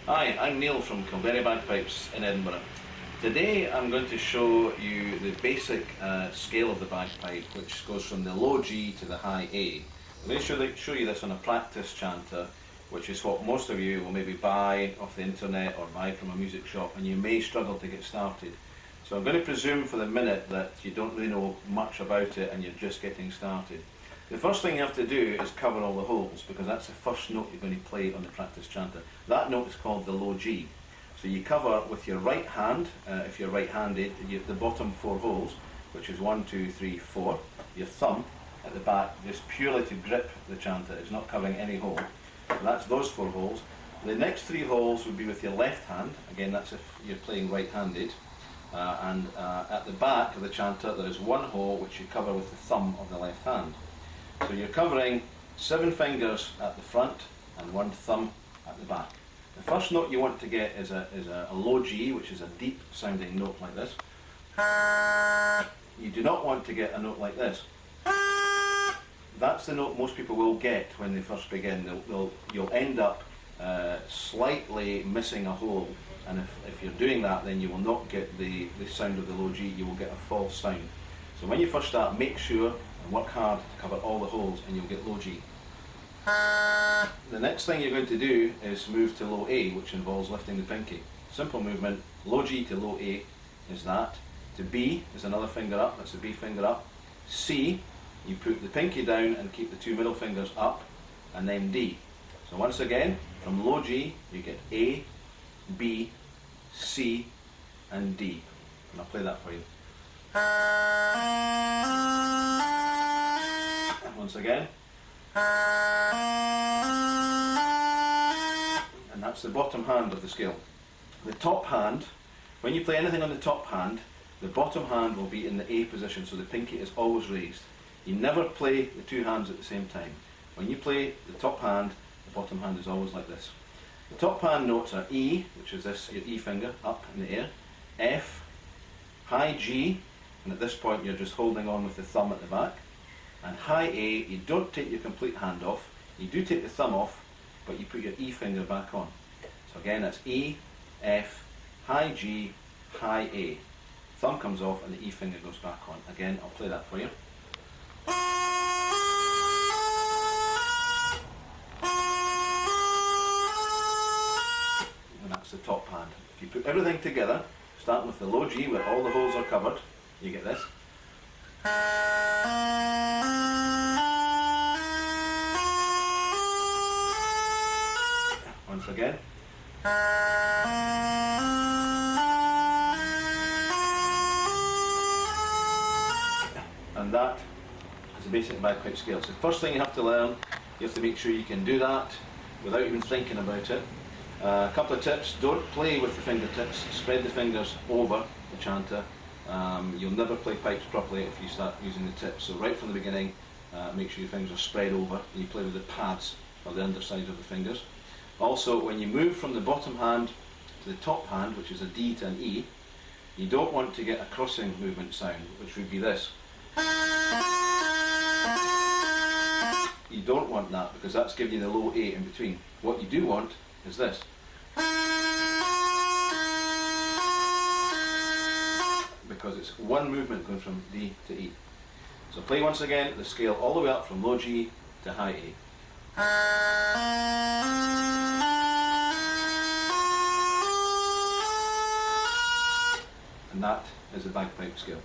Hi, I'm Neil from Kilberry Bagpipes in Edinburgh. Today I'm going to show you the basic scale of the bagpipe, which goes from the low G to the high A. I'm going to show you this on a practice chanter, which is what most of you will maybe buy off the internet or buy from a music shop, and you may struggle to get started. So I'm going to presume for the minute that you don't really know much about it and you're just getting started. The first thing you have to do is cover all the holes, because that's the first note you're going to play on the practice chanter. That note is called the low G. So you cover with your right hand, if you're right-handed, the bottom 4 holes, which is 1, 2, 3, 4. Your thumb at the back, just purely to grip the chanter. It's not covering any hole. So that's those 4 holes. The next 3 holes would be with your left hand. Again, that's if you're playing right-handed. At the back of the chanter, there is 1 hole which you cover with the thumb of the left hand. So you're covering 7 fingers at the front and 1 thumb at the back. The first note you want to get is a low G, which is a deep sounding note like this. You do not want to get a note like this. That's the note most people will get when they first begin. You'll end up slightly missing a hole, and if you're doing that, then you will not get the sound of the low G, you will get a false sound. So when you first start, make sure and work hard to cover all the holes and you'll get low G. The next thing you're going to do is move to low A, which involves lifting the pinky. Simple movement, low G to low A is that. To B is another finger up, that's the B finger up. C, you put the pinky down and keep the 2 middle fingers up, and then D. So once again, from low G you get A, B, C and D. And I'll play that for you. Once again. And that's the bottom hand of the scale. The top hand, when you play anything on the top hand, the bottom hand will be in the A position, so the pinky is always raised. You never play the 2 hands at the same time. When you play the top hand, the bottom hand is always like this. The top hand notes are E, which is this, your E finger up in the air, F, high G, and at this point you're just holding on with the thumb at the back, and high A, you don't take your complete hand off, you do take the thumb off, but you put your E finger back on. So again, that's E, F, high G, high A. Thumb comes off and the E finger goes back on. Again, I'll play that for you. And that's the top hand. If you put everything together, starting with the low G where all the holes are covered, you get this. Once again. And that is the basic bagpipe scale. So the first thing you have to learn, you have to make sure you can do that without even thinking about it. A couple of tips: don't play with the fingertips, spread the fingers over the chanter. You'll never play pipes properly if you start using the tips. So right from the beginning, make sure your fingers are spread over and you play with the pads or the underside of the fingers. Also, when you move from the bottom hand to the top hand, which is a D to an E, you don't want to get a crossing movement sound, which would be this. You don't want that, because that's giving you the low A in between. What you do want is this. Because it's one movement going from D to E. So play once again the scale all the way up from low G to high A. And that is the bagpipe scale.